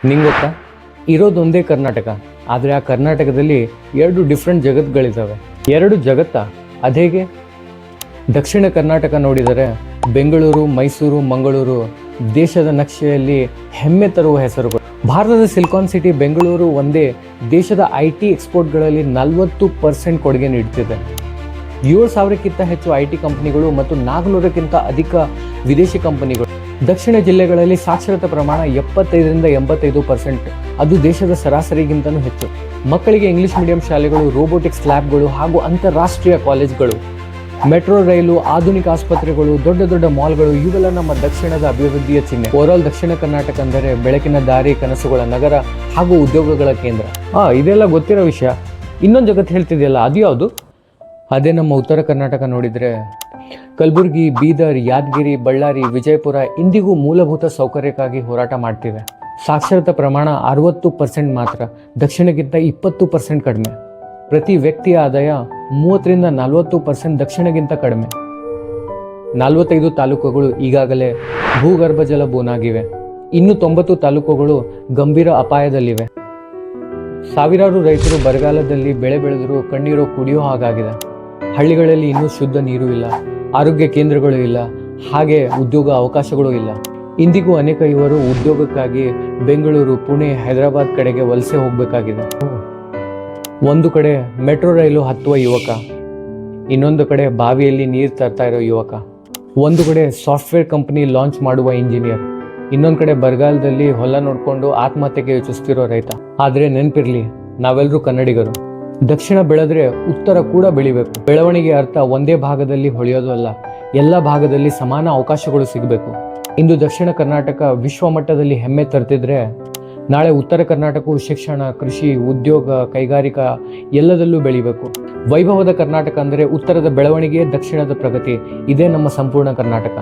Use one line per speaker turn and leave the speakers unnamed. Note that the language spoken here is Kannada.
ನಿಂಗೆ ಗೊತ್ತಾ, ಇರೋದೊಂದೇ ಕರ್ನಾಟಕ, ಆದರೆ ಆ ಕರ್ನಾಟಕದಲ್ಲಿ ಎರಡು ಡಿಫ್ರೆಂಟ್ ಜಗತ್ತುಗಳಿದ್ದಾವೆ. ಎರಡು ಜಗತ್ತಾ? ಅದೇಗೆ? ದಕ್ಷಿಣ ಕರ್ನಾಟಕ ನೋಡಿದರೆ ಬೆಂಗಳೂರು, ಮೈಸೂರು, ಮಂಗಳೂರು ದೇಶದ ನಕ್ಷೆಯಲ್ಲಿ ಹೆಮ್ಮೆ ತರುವ ಹೆಸರುಗಳು. ಭಾರತದ ಸಿಲಿಕಾನ್ ಸಿಟಿ ಬೆಂಗಳೂರು ಒಂದೇ ದೇಶದ IT ಎಕ್ಸ್ಪೋರ್ಟ್ಗಳಲ್ಲಿ 40% ಕೊಡುಗೆ ನೀಡುತ್ತಿದೆ. 7,000ಕ್ಕಿಂತ ಹೆಚ್ಚು IT ಕಂಪನಿಗಳು ಮತ್ತು 400ಕ್ಕಿಂತ ಅಧಿಕ ವಿದೇಶಿ ಕಂಪನಿಗಳು. ದಕ್ಷಿಣ ಜಿಲ್ಲೆಗಳಲ್ಲಿ ಸಾಕ್ಷರತಾ ಪ್ರಮಾಣ 75ರಿಂದ 85%, ಅದು ದೇಶದ ಸರಾಸರಿಗಿಂತಲೂ ಹೆಚ್ಚು. ಮಕ್ಕಳಿಗೆ ಇಂಗ್ಲಿಷ್ ಮೀಡಿಯಂ ಶಾಲೆಗಳು, ರೋಬೋಟಿಕ್ಸ್ ಲ್ಯಾಬ್ಗಳು ಹಾಗೂ ಅಂತಾರಾಷ್ಟ್ರೀಯ ಕಾಲೇಜ್ಗಳು, ಮೆಟ್ರೋ ರೈಲು, ಆಧುನಿಕ ಆಸ್ಪತ್ರೆಗಳು, ದೊಡ್ಡ ದೊಡ್ಡ ಮಾಲ್ಗಳು ಇವೆಲ್ಲ ನಮ್ಮ ದಕ್ಷಿಣದ ಅಭಿವೃದ್ಧಿಯ ಚಿಹ್ನೆ. ಓವರಾಲ್ ದಕ್ಷಿಣ ಕರ್ನಾಟಕ ಅಂದರೆ ಬೆಳಕಿನ ದಾರಿ, ಕನಸುಗಳ ನಗರ ಹಾಗೂ ಉದ್ಯೋಗಗಳ ಕೇಂದ್ರ. ಇದೆಲ್ಲ ಗೊತ್ತಿರೋ ವಿಷಯ. ಇನ್ನೊಂದು ಜಗತ್ತು ಹೇಳ್ತಿದೆಯಲ್ಲ, ಅದು ಯಾವುದು? ಅದೇ ನಮ್ಮ ಉತ್ತರ ಕರ್ನಾಟಕ. ನೋಡಿದರೆ ಕಲಬುರಗಿ, ಬೀದರ್, ಯಾದಗಿರಿ, ಬಳ್ಳಾರಿ, ವಿಜಯಪುರ ಇಂದಿಗೂ ಮೂಲಭೂತ ಸೌಕರ್ಯಕ್ಕಾಗಿ ಹೋರಾಟ ಮಾಡ್ತಿವೆ. ಸಾಕ್ಷರತಾ ಪ್ರಮಾಣ 60% ಮಾತ್ರ, ದಕ್ಷಿಣಕ್ಕಿಂತ 20% ಕಡಿಮೆ. ಪ್ರತಿ ವ್ಯಕ್ತಿಯ ಆದಾಯ 30ರಿಂದ 40% ದಕ್ಷಿಣಗಿಂತ ಕಡಿಮೆ. 45 ತಾಲೂಕುಗಳು ಈಗಾಗಲೇ ಭೂಗರ್ಭ ಜಲ ಬೋನಾಗಿವೆ. ಇನ್ನು 90 ತಾಲೂಕುಗಳು ಗಂಭೀರ ಅಪಾಯದಲ್ಲಿವೆ. ಸಾವಿರಾರು ರೈತರು ಬರಗಾಲದಲ್ಲಿ ಬೆಳೆ ಬೆಳೆದರೂ ಕಣ್ಣೀರು ಕುಡಿಯೋ ಹಾಗಾಗಿದೆ. ಹಳ್ಳಿಗಳಲ್ಲಿ ಇನ್ನೂ ಶುದ್ಧ ನೀರು ಇಲ್ಲ, ಆರೋಗ್ಯ ಕೇಂದ್ರಗಳು ಇಲ್ಲ, ಹಾಗೆ ಉದ್ಯೋಗ ಅವಕಾಶಗಳು ಇಲ್ಲ. ಇಂದಿಗೂ ಅನೇಕ ಯುವರು ಉದ್ಯೋಗಕ್ಕಾಗಿ ಬೆಂಗಳೂರು, ಪುಣೆ, ಹೈದರಾಬಾದ್ ಕಡೆಗೆ ವಲಸೆ ಹೋಗಬೇಕಾಗಿದೆ. ಒಂದು ಕಡೆ ಮೆಟ್ರೋ ರೈಲು ಹತ್ತುವ ಯುವಕ, ಇನ್ನೊಂದು ಕಡೆ ಬಾವಿಯಲ್ಲಿ ನೀರು ತರ್ತಾ ಇರೋ ಯುವಕ, ಒಂದು ಕಡೆ ಸಾಫ್ಟ್ವೇರ್ ಕಂಪನಿ ಲಾಂಚ್ ಮಾಡುವ ಇಂಜಿನಿಯರ್, ಇನ್ನೊಂದು ಕಡೆ ಬರಗಾಲದಲ್ಲಿ ಹೊಲ ನೋಡಿಕೊಂಡು ಆತ್ಮಹತ್ಯೆಗೆ ಯೋಚಿಸ್ತಿರೋ ರೈತ. ಆದರೆ ನೆನಪಿರ್ಲಿ, ನಾವೆಲ್ಲರೂ ಕನ್ನಡಿಗರು. ದಕ್ಷಿಣ ಬೆಳೆದ್ರೆ ಉತ್ತರ ಕೂಡ ಬೆಳಿಬೇಕು. ಬೆಳವಣಿಗೆ ಅರ್ಥ ಒಂದೇ ಭಾಗದಲ್ಲಿ ಹೊಳೆಯೋದು ಅಲ್ಲ, ಎಲ್ಲ ಭಾಗದಲ್ಲಿ ಸಮಾನ ಅವಕಾಶಗಳು ಸಿಗಬೇಕು. ಇಂದು ದಕ್ಷಿಣ ಕರ್ನಾಟಕ ವಿಶ್ವ ಮಟ್ಟದಲ್ಲಿ ಹೆಮ್ಮೆ ತರ್ತಿದ್ರೆ, ನಾಳೆ ಉತ್ತರ ಕರ್ನಾಟಕವು ಶಿಕ್ಷಣ, ಕೃಷಿ, ಉದ್ಯೋಗ, ಕೈಗಾರಿಕಾ ಎಲ್ಲದಲ್ಲೂ ಬೆಳಿಬೇಕು. ವೈಭವದ ಕರ್ನಾಟಕ ಅಂದರೆ ಉತ್ತರದ ಬೆಳವಣಿಗೆ, ದಕ್ಷಿಣದ ಪ್ರಗತಿ. ಇದೇ ನಮ್ಮ ಸಂಪೂರ್ಣ ಕರ್ನಾಟಕ.